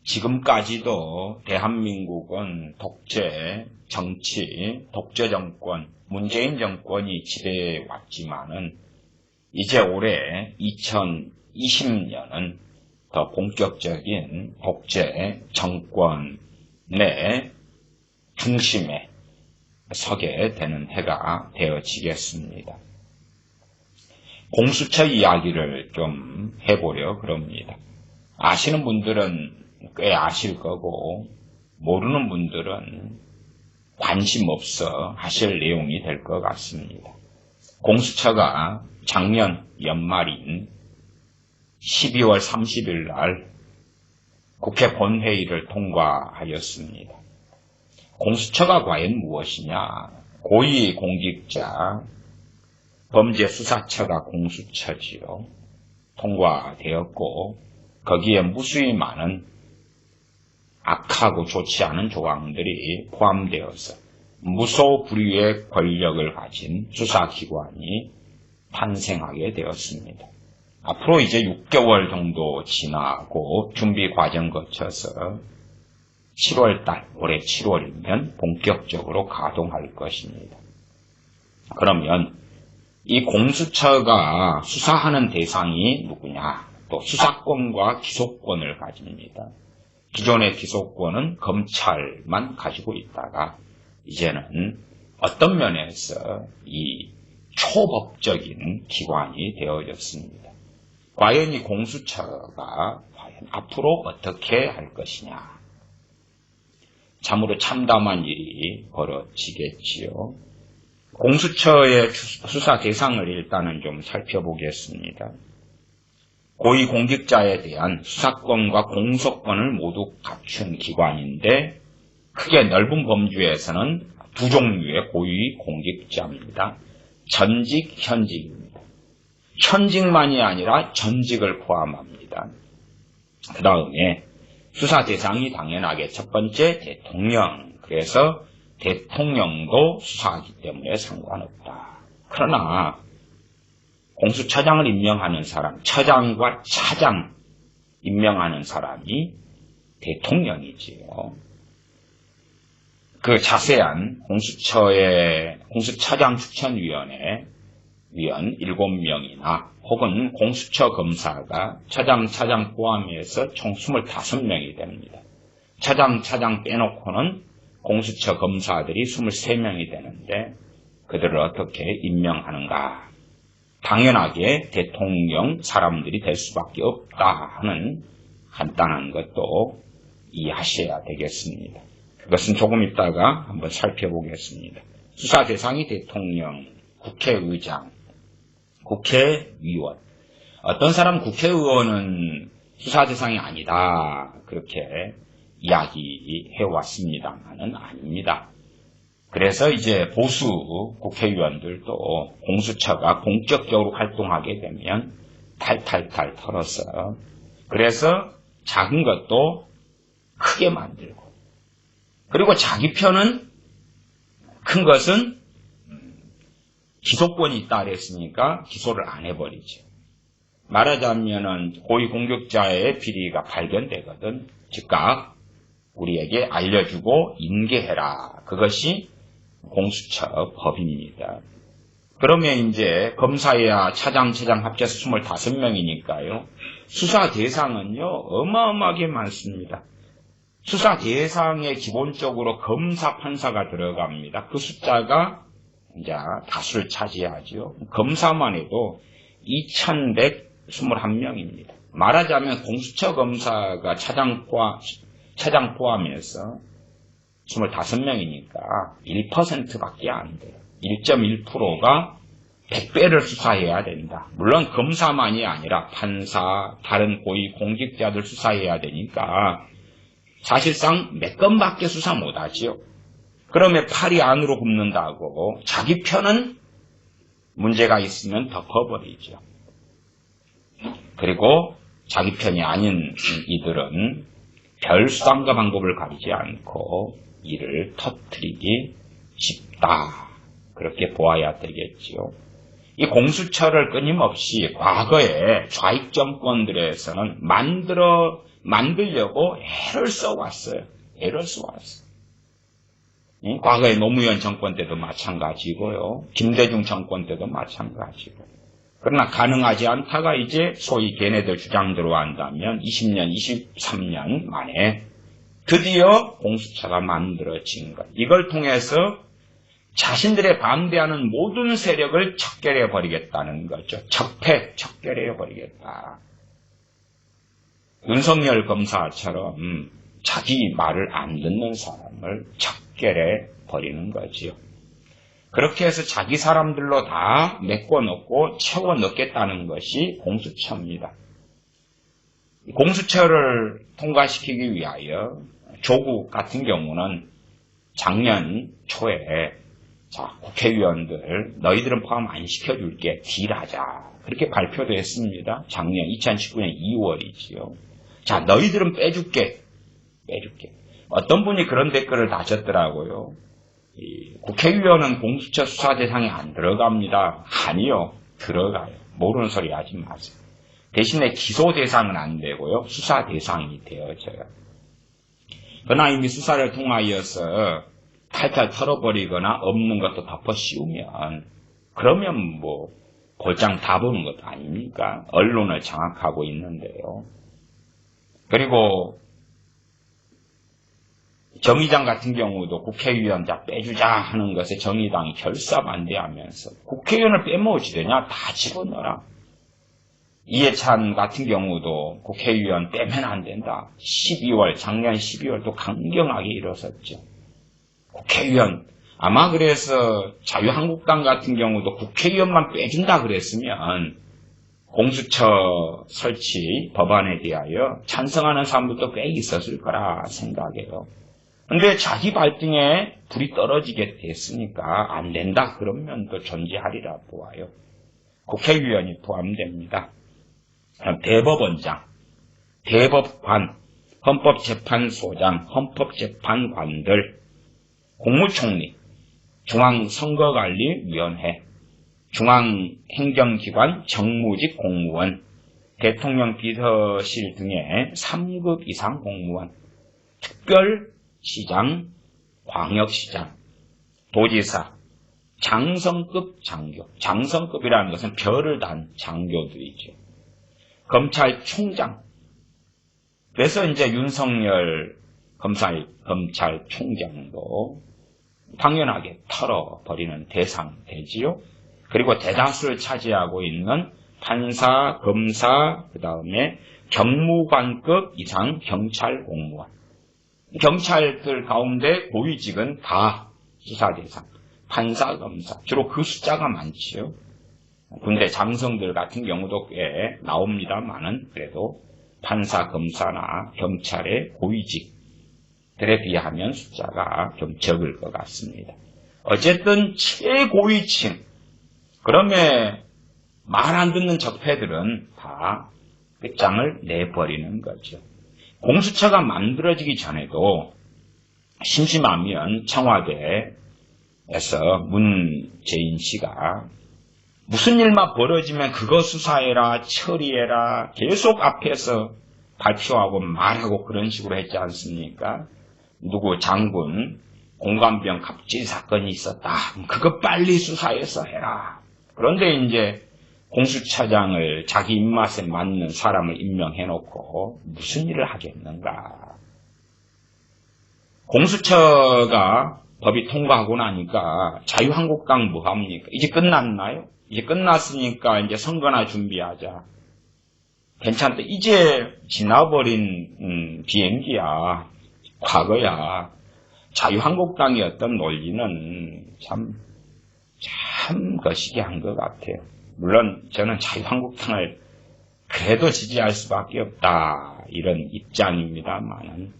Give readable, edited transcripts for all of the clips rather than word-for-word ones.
지금까지도 대한민국은 독재 정치, 독재 정권, 문재인 정권이 지배해 왔지만은 이제 올해 2020년은 더 본격적인 독재 정권의 중심에 서게 되는 해가 되어지겠습니다. 공수처 이야기를 좀 해보려 그럽니다. 아시는 분들은 꽤 아실 거고 모르는 분들은 관심 없어 하실 내용이 될 것 같습니다. 공수처가 작년 연말인 12월 30일 날 국회 본회의를 통과하였습니다. 공수처가 과연 무엇이냐? 고위공직자 범죄수사처가 공수처지요. 통과되었고 거기에 무수히 많은 악하고 좋지 않은 조항들이 포함되어서 무소불위의 권력을 가진 수사기관이 탄생하게 되었습니다. 앞으로 이제 6개월 정도 지나고 준비 과정 거쳐서 7월달, 올해 7월이면 본격적으로 가동할 것입니다. 그러면 이 공수처가 수사하는 대상이 누구냐? 또 수사권과 기소권을 가집니다. 기존의 기소권은 검찰만 가지고 있다가 이제는 어떤 면에서 이 초법적인 기관이 되어졌습니다. 과연 이 공수처가 과연 앞으로 어떻게 할 것이냐? 참으로 참담한 일이 벌어지겠지요. 공수처의 수사 대상을 일단은 좀 살펴보겠습니다. 고위공직자에 대한 수사권과 공소권을 모두 갖춘 기관인데 크게 넓은 범주에서는 두 종류의 고위공직자입니다. 전직, 현직입니다. 현직만이 아니라 전직을 포함합니다. 그 다음에 수사 대상이 당연하게 첫 번째 대통령, 그래서 대통령도 수사하기 때문에 상관없다. 그러나 공수처장을 임명하는 사람, 처장과 차장 임명하는 사람이 대통령이지요. 그 자세한 공수처장 추천위원회 위원 7명이나 혹은 공수처 검사가 처장, 차장 포함해서 총 25명이 됩니다. 처장, 차장 빼놓고는 공수처 검사들이 23명이 되는데 그들을 어떻게 임명하는가? 당연하게 대통령 사람들이 될 수밖에 없다 하는 간단한 것도 이해하셔야 되겠습니다. 그것은 조금 있다가 한번 살펴보겠습니다. 수사 대상이 대통령, 국회의장, 국회의원. 어떤 사람 국회의원은 수사 대상이 아니다. 그렇게 이야기해왔습니다만은 아닙니다. 그래서 이제 보수 국회의원들도 공수처가 본격적으로 활동하게 되면 탈탈탈 털어서 그래서 작은 것도 크게 만들고 그리고 자기 편은 큰 것은 기소권이 있다 그랬으니까 기소를 안 해버리죠. 말하자면은 고위공직자의 비리가 발견되거든 즉각 우리에게 알려주고 인계해라. 그것이 공수처 법입니다. 그러면 이제 검사야 차장, 차장 합쳐서 25명이니까요. 수사 대상은요 어마어마하게 많습니다. 수사 대상에 기본적으로 검사, 판사가 들어갑니다. 그 숫자가 이제 다수를 차지하죠. 검사만 해도 2121명입니다. 말하자면 공수처 검사가 차장 포함해서 25명이니까 1%밖에 안 돼요. 1.1%가 100배를 수사해야 된다. 물론 검사만이 아니라 판사, 다른 고위 공직자들 수사해야 되니까 사실상 몇 건밖에 수사 못하지요. 그러면 팔이 안으로 굽는다고 자기 편은 문제가 있으면 덮어버리죠. 그리고 자기 편이 아닌 이들은 별 수단과 방법을 가리지 않고 이를 터뜨리기 쉽다. 그렇게 보아야 되겠지요. 이 공수처를 끊임없이 과거에 좌익 정권들에서는 만들어 만들려고 애를 써왔어요. 애를 써왔어요. 과거에 노무현 정권 때도 마찬가지고요. 김대중 정권 때도 마찬가지고. 그러나 가능하지 않다가 이제 소위 걔네들 주장대로 한다면 20년, 23년 만에 드디어 공수처가 만들어진 것. 이걸 통해서 자신들의 반대하는 모든 세력을 척결해버리겠다는 거죠. 척결해버리겠다. 윤석열 검사처럼 자기 말을 안 듣는 사람을 척결해버리는 거지요. 그렇게 해서 자기 사람들로 다 메꿔넣고 채워넣겠다는 것이 공수처입니다. 공수처를 통과시키기 위하여 조국 같은 경우는 작년 초에 자, 국회의원들 너희들은 포함 안 시켜줄게 딜하자 그렇게 발표도 했습니다. 작년 2019년 2월이지요. 자, 너희들은 빼줄게. 어떤 분이 그런 댓글을 다셨더라고요. 국회의원은 공수처 수사 대상에 안 들어갑니다. 아니요, 들어가요. 모르는 소리 하지 마세요. 대신에 기소 대상은 안 되고요, 수사 대상이 되어져요. 그러나 이미 수사를 통하여서 탈탈 털어버리거나 없는 것도 덮어 씌우면 그러면 뭐 볼장 다 보는 것도 아닙니까? 언론을 장악하고 있는데요. 그리고 정의당 같은 경우도 국회의원 다 빼주자 하는 것에 정의당이 결사반대하면서 국회의원을 빼면 어찌 되냐? 다 집어넣어라. 이해찬 같은 경우도 국회의원 빼면 안 된다. 작년 12월도 강경하게 일어섰죠. 국회의원, 아마 그래서 자유한국당 같은 경우도 국회의원만 빼준다 그랬으면 공수처 설치 법안에 대하여 찬성하는 사람들도 꽤 있었을 거라 생각해요. 근데 자기 발등에 불이 떨어지게 됐으니까 안 된다 그러면 또 존재하리라 보아요. 국회의원이 포함됩니다. 대법원장, 대법관, 헌법재판소장, 헌법재판관들, 국무총리, 중앙선거관리위원회, 중앙행정기관 정무직 공무원, 대통령 비서실 등의 3급 이상 공무원, 특별시장, 광역시장, 도지사, 장성급 장교, 장성급이라는 것은 별을 단 장교들이죠. 검찰총장, 그래서 이제 윤석열 검찰총장도 당연하게 털어버리는 대상 되지요. 그리고 대다수를 차지하고 있는 판사, 검사, 그 다음에 경무관급 이상 경찰 공무원. 경찰들 가운데 고위직은 다 수사 대상. 판사, 검사. 주로 그 숫자가 많지요. 군대 장성들 같은 경우도 꽤 나옵니다만은 그래도 판사, 검사나 경찰의 고위직들에 비하면 숫자가 좀 적을 것 같습니다. 어쨌든 최고위층, 그러면 말 안 듣는 적폐들은 다 끝장을 내버리는 거죠. 공수처가 만들어지기 전에도 심심하면 청와대에서 문재인 씨가 무슨 일만 벌어지면 그거 수사해라, 처리해라 계속 앞에서 발표하고 말하고 그런 식으로 했지 않습니까? 누구 장군 공관병 갑질 사건이 있었다. 그거 빨리 수사해서 해라. 그런데 이제 공수처장을 자기 입맛에 맞는 사람을 임명해놓고 무슨 일을 하겠는가. 공수처가 법이 통과하고 나니까 자유한국당 뭐합니까? 이제 끝났나요? 이제 끝났으니까 이제 선거나 준비하자. 괜찮다. 이제 지나버린 비행기야. 과거야. 자유한국당의 어떤 논리는 참 거시기한 것 같아요. 물론 저는 자유한국당을 그래도 지지할 수밖에 없다. 이런 입장입니다만은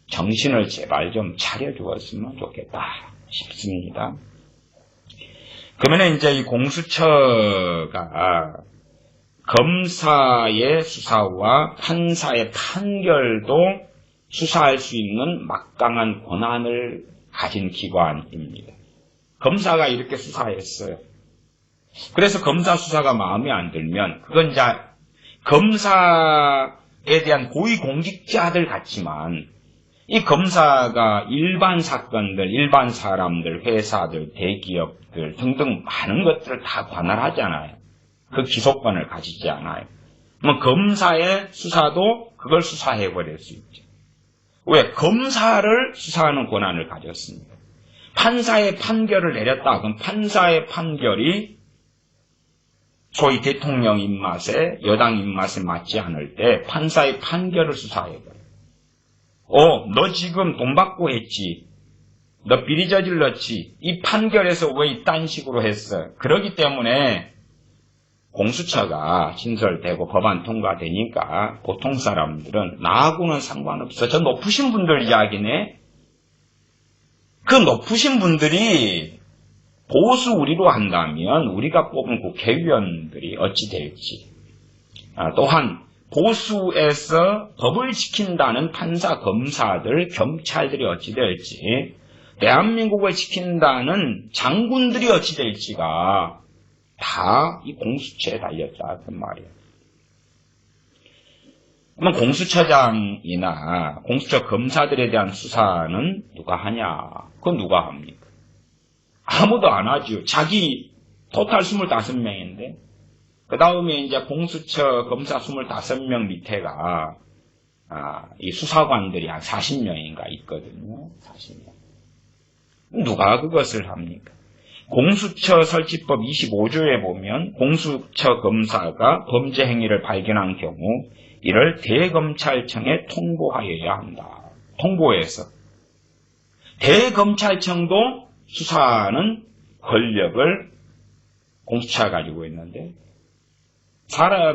정신을 제발 좀 차려주었으면 좋겠다 싶습니다. 그러면 이제 이 공수처가 검사의 수사와 판사의 판결도 수사할 수 있는 막강한 권한을 가진 기관입니다. 검사가 이렇게 수사했어요. 그래서 검사 수사가 마음에 안 들면 그건 이제 검사가 대한 고위공직자들 같지만 이 검사가 일반 사건들, 일반 사람들, 회사들, 대기업들 등등 많은 것들을 다 관할하잖아요. 그 기소권을 가지지 않아요. 검사의 수사도 그걸 수사해버릴 수 있죠. 왜? 검사를 수사하는 권한을 가졌습니다. 판사의 판결을 내렸다. 그럼 판사의 판결이 소위 대통령 입맛에, 여당 입맛에 맞지 않을 때 판사의 판결을 수사해버려요. 너 지금 돈 받고 했지. 너 비리 저질렀지. 이 판결에서 왜 이딴 식으로 했어? 그러기 때문에 공수처가 신설되고 법안 통과되니까 보통 사람들은 나하고는 상관없어. 저 높으신 분들 이야기네. 그 높으신 분들이 보수 우리로 한다면 우리가 뽑은 국회의원들이 어찌 될지. 또한 보수에서 법을 지킨다는 판사, 검사들, 경찰들이 어찌 될지, 대한민국을 지킨다는 장군들이 어찌 될지가 다 이 공수처에 달렸다 그 말이에요. 그러면 공수처장이나 공수처 검사들에 대한 수사는 누가 하냐? 그건 누가 합니까? 아무도 안 하죠. 자기 토탈 25명인데 그 다음에 이제 공수처 검사 25명 밑에가 이 수사관들이 한 40명인가 있거든요. 40명. 누가 그것을 합니까? 공수처 설치법 25조에 보면 공수처 검사가 범죄 행위를 발견한 경우 이를 대검찰청에 통보하여야 한다. 통보해서. 대검찰청도 수사하는 권력을 공수처가 가지고 있는데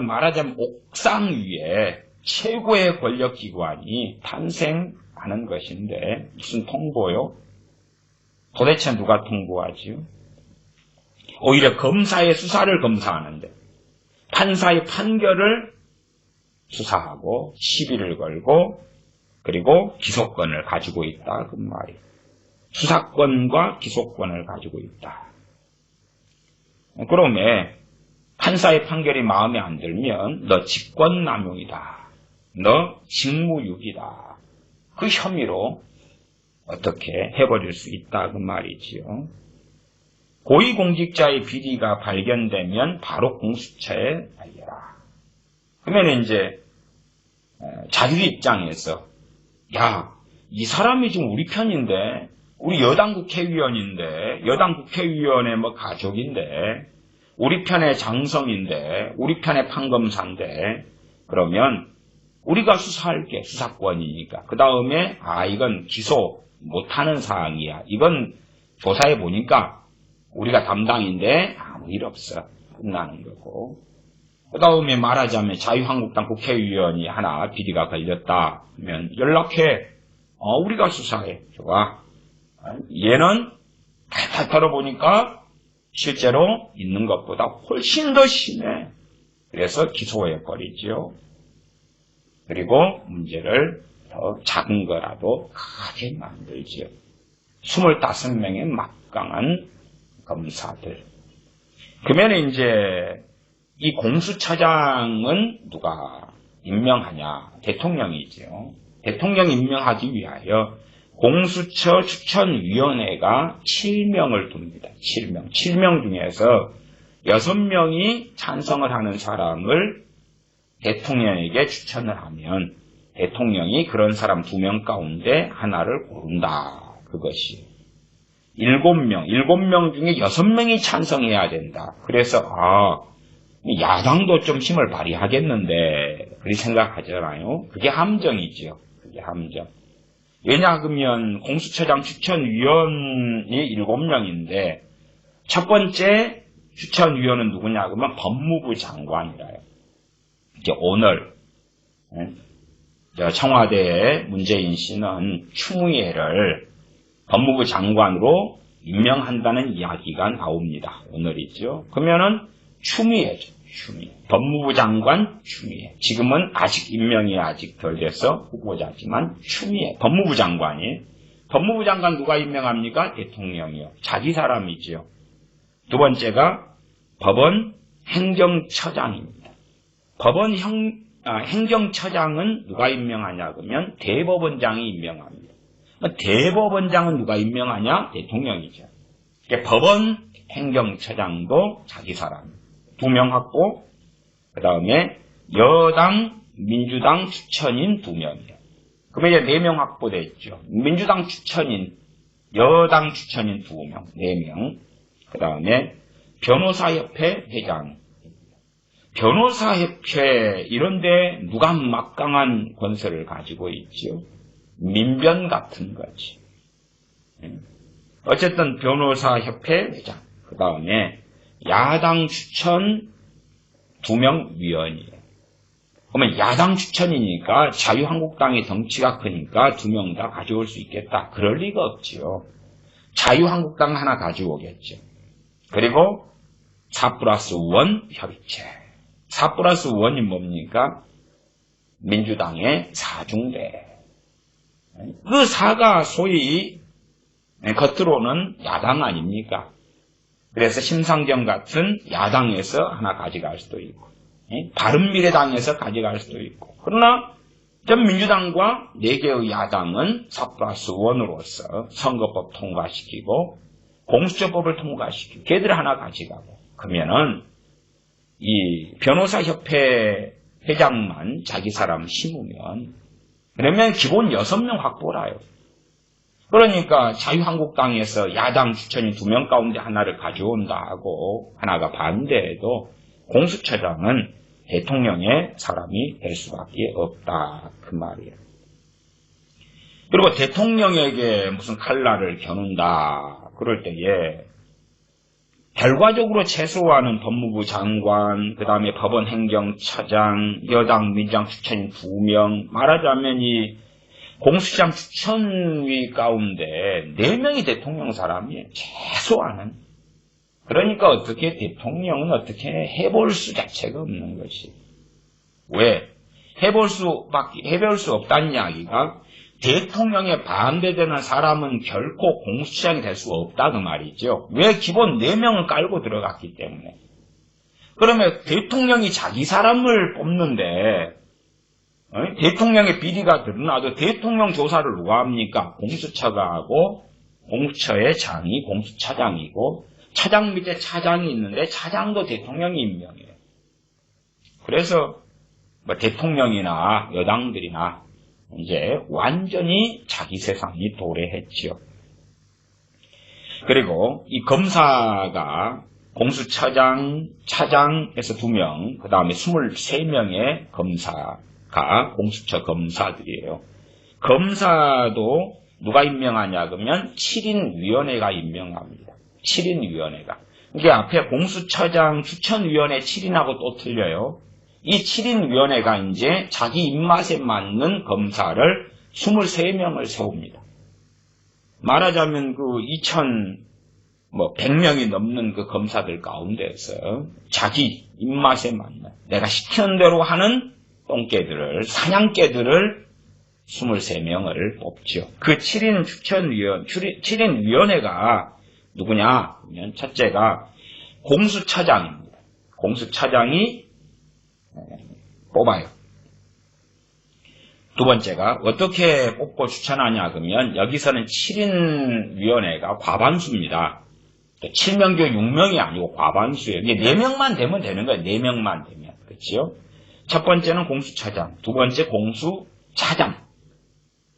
말하자면 옥상 위에 최고의 권력기관이 탄생하는 것인데 무슨 통보요? 도대체 누가 통보하지요? 오히려 검사의 수사를 검사하는데 판사의 판결을 수사하고 시비를 걸고 그리고 기소권을 가지고 있다 그 말이에요. 수사권과 기소권을 가지고 있다. 그러면 판사의 판결이 마음에 안 들면 너 직권남용이다. 너 직무유기다. 그 혐의로 어떻게 해버릴 수 있다 그 말이지요. 고위공직자의 비리가 발견되면 바로 공수처에 알려라. 그러면 이제 자유 입장에서 이 사람이 지금 우리 편인데 우리 여당 국회의원인데 여당 국회의원의 가족인데 우리 편의 장성인데 우리 편의 판검사인데 그러면 우리가 수사할게. 수사권이니까. 그 다음에 이건 기소 못하는 사항이야. 이건 조사해 보니까 우리가 담당인데 아무 일 없어. 끝나는 거고. 그 다음에 말하자면 자유한국당 국회의원이 하나 비리가 걸렸다 하면 연락해. 우리가 수사해. 좋아. 얘는 탈탈 털어보니까 실제로 있는 것보다 훨씬 더 심해. 그래서 기소해버리지요. 그리고 문제를 더 작은 거라도 크게 만들지요. 25명의 막강한 검사들. 그러면 이제 이 공수처장은 누가 임명하냐? 대통령이지요. 대통령 임명하기 위하여 공수처 추천위원회가 7명을 둡니다. 7명 중에서 6명이 찬성을 하는 사람을 대통령에게 추천을 하면 대통령이 그런 사람 2명 가운데 하나를 고른다. 그것이 7명 중에 6명이 찬성해야 된다. 그래서 야당도 좀 힘을 발휘하겠는데 그렇게 생각하잖아요. 그게 함정이죠. 그게 함정. 왜냐하면 공수처장 추천위원이 7명인데 첫 번째 추천위원은 누구냐 그러면 법무부 장관이라요. 이제 오늘 청와대의 문재인 씨는 추미애를 법무부 장관으로 임명한다는 이야기가 나옵니다. 오늘이죠. 그러면은 추미애죠. 법무부 장관 추미애. 지금은 아직 임명이 아직 덜 돼서 후보자지만 추미애. 법무부 장관이. 법무부 장관 누가 임명합니까? 대통령이요. 자기 사람이지요. 두 번째가 법원 행정처장입니다. 법원 행정처장은 누가 임명하냐 그러면 대법원장이 임명합니다. 대법원장은 누가 임명하냐? 대통령이죠. 그러니까 법원 행정처장도 자기 사람 2명 확보, 그 다음에 여당 민주당 추천인 2명이에요. 그러면 이제 4명 확보됐죠. 민주당 추천인, 여당 추천인 2명, 4명. 그 다음에 변호사협회 회장. 변호사협회 이런데 누가 막강한 권세를 가지고 있죠? 민변 같은 거지. 어쨌든 변호사협회 회장. 그 다음에 야당 추천 2명 위원이에요. 그러면 야당 추천이니까 자유한국당의 덩치가 크니까 2명 다 가져올 수 있겠다. 그럴 리가 없지요. 자유한국당 하나 가져오겠죠. 그리고 4+1 협의체. 4+1이 뭡니까? 민주당의 4중대. 그 4가 소위 겉으로는 야당 아닙니까? 그래서 심상정 같은 야당에서 하나 가져갈 수도 있고 바른미래당에서 가져갈 수도 있고 그러나 전 민주당과 4개의 야당은 4+1으로서 선거법 통과시키고 공수처법을 통과시키고 걔들 하나 가져가고 그러면은 이 변호사협회 회장만 자기 사람 심으면 그러면 기본 6명 확보라요. 그러니까 자유한국당에서 야당 추천이 2명 가운데 하나를 가져온다 하고 하나가 반대해도 공수처장은 대통령의 사람이 될 수밖에 없다 그 말이에요. 그리고 대통령에게 무슨 칼날을 겨눈다 그럴 때에 결과적으로 최소화는 법무부 장관, 그 다음에 법원 행정처장, 여당 민주당 추천인 2명, 말하자면 이 공수처장 추천위 가운데 4명이 대통령 사람이에요. 최소화는. 그러니까 어떻게 대통령은 어떻게 해볼 수 자체가 없는 것이. 왜? 해볼 수 없다는 이야기가 대통령에 반대되는 사람은 결코 공수처장이 될 수 없다 그 말이죠. 왜? 기본 4명을 깔고 들어갔기 때문에. 그러면 대통령이 자기 사람을 뽑는데 대통령의 비리가 드러나도 대통령 조사를 누가 합니까? 공수처가 하고 공수처의 장이 공수처장이고 차장 밑에 차장이 있는데 차장도 대통령이 임명해요. 그래서 뭐 대통령이나 여당들이나 이제 완전히 자기 세상이 도래했지요. 그리고 이 검사가 공수처장, 차장에서 2명, 그 다음에 23명의 검사가 공수처 검사들이에요. 검사도 누가 임명하냐 그러면 7인위원회가 임명합니다. 7인위원회가. 이게 앞에 공수처장 추천위원회 7인하고 또 틀려요. 이 7인위원회가 이제 자기 입맛에 맞는 검사를 23명을 세웁니다. 말하자면 그 100명이 넘는 그 검사들 가운데서 자기 입맛에 맞는 내가 시키는 대로 하는 똥개들을, 사냥개들을 23명을 뽑죠. 그 7인위원회가 누구냐? 그러면 첫째가 공수처장입니다. 공수처장이 뽑아요. 2번째가 어떻게 뽑고 추천하냐 그러면 여기서는 7인위원회가 과반수입니다. 7명 중 6명이 아니고 과반수예요. 이게 4명만 되면 되는 거예요. 4명만 되면. 그렇죠? 첫 번째는 공수처장, 2번째 공수차장,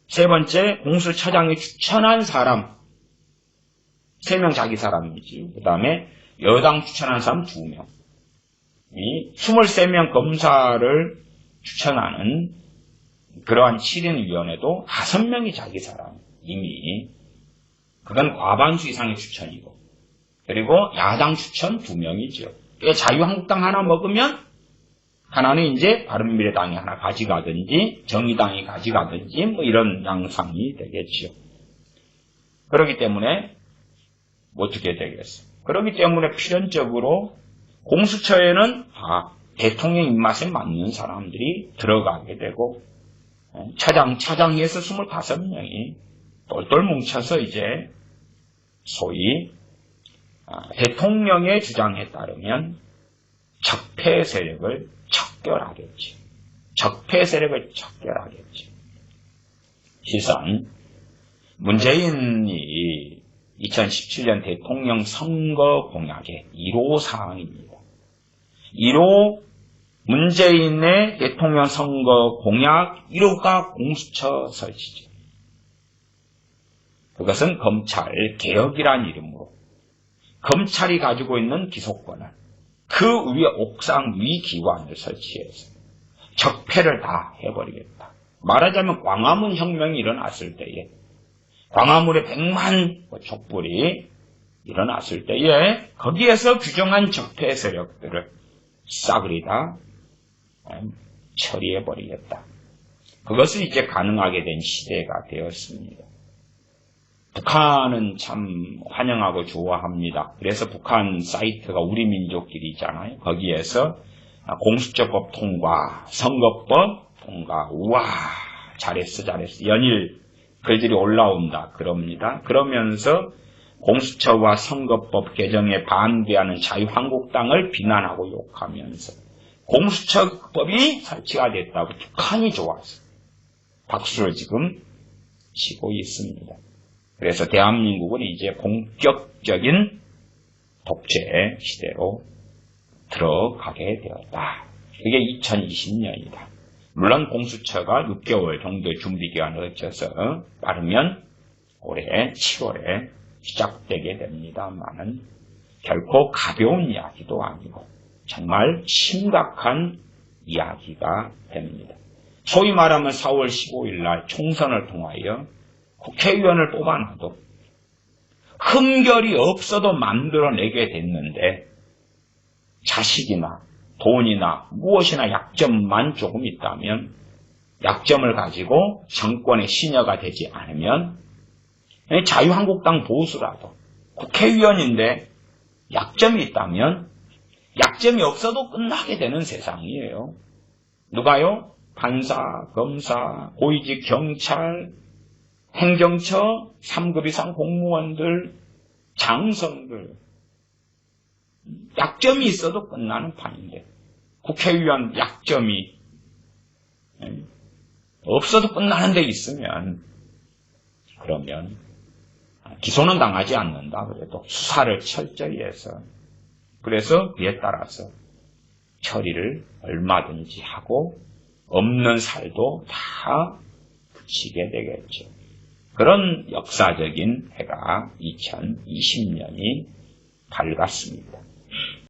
3번째 공수처장이 추천한 사람, 3명 자기 사람이지. 그 다음에 여당 추천한 사람 2명. 이 23명 검사를 추천하는 그러한 7인위원회도 5명이 자기 사람. 이미. 그건 과반수 이상의 추천이고. 그리고 야당 추천 2명이죠. 자유한국당 하나 먹으면 하나는 이제 바른미래당이 하나 가져가든지 정의당이 가져가든지 뭐 이런 양상이 되겠죠. 그렇기 때문에 어떻게 되겠어요? 그렇기 때문에 필연적으로 공수처에는 대통령 입맛에 맞는 사람들이 들어가게 되고 차장에서 25명이 똘똘 뭉쳐서 이제 소위 대통령의 주장에 따르면 적폐 세력을 척결하겠지. 적폐 세력을 척결하겠죠. 실상 문재인이 2017년 대통령 선거 공약의 1호 사항입니다. 1호 문재인의 대통령 선거 공약 1호가 공수처 설치죠. 그것은 검찰 개혁이란 이름으로 검찰이 가지고 있는 기소권을 그 위에 옥상 위 기관을 설치해서 적폐를 다 해버리겠다. 말하자면 광화문 혁명이 일어났을 때에 광화문에 100만 촛불이 일어났을 때에 거기에서 규정한 적폐 세력들을 싸그리 다 처리해버리겠다. 그것을 이제 가능하게 된 시대가 되었습니다. 북한은 참 환영하고 좋아합니다. 그래서 북한 사이트가 우리 민족끼리잖아요. 거기에서 공수처법 통과, 선거법 통과, 우와 잘했어 연일 글들이 올라온다 그럽니다. 그러면서 공수처와 선거법 개정에 반대하는 자유한국당을 비난하고 욕하면서 공수처법이 설치가 됐다고 북한이 좋아서 박수를 지금 치고 있습니다. 그래서 대한민국은 이제 본격적인 독재 시대로 들어가게 되었다. 그게 2020년이다. 물론 공수처가 6개월 정도 준비기간을 거쳐서 빠르면 올해 7월에 시작되게 됩니다만은 결코 가벼운 이야기도 아니고 정말 심각한 이야기가 됩니다. 소위 말하면 4월 15일 날 총선을 통하여 국회의원을 뽑아놔도 흠결이 없어도 만들어내게 됐는데 자식이나 돈이나 무엇이나 약점만 조금 있다면 약점을 가지고 정권의 신여가 되지 않으면 자유한국당 보수라도 국회의원인데 약점이 있다면 약점이 없어도 끝나게 되는 세상이에요. 누가요? 판사, 검사, 고위직 경찰, 행정처, 3급 이상 공무원들, 장성들 약점이 있어도 끝나는 판인데 국회의원 약점이 없어도 끝나는 데 있으면 그러면 기소는 당하지 않는다 그래도 수사를 철저히 해서 그래서 그에 따라서 처리를 얼마든지 하고 없는 살도 다 붙이게 되겠죠. 그런 역사적인 해가 2020년이 밝았습니다.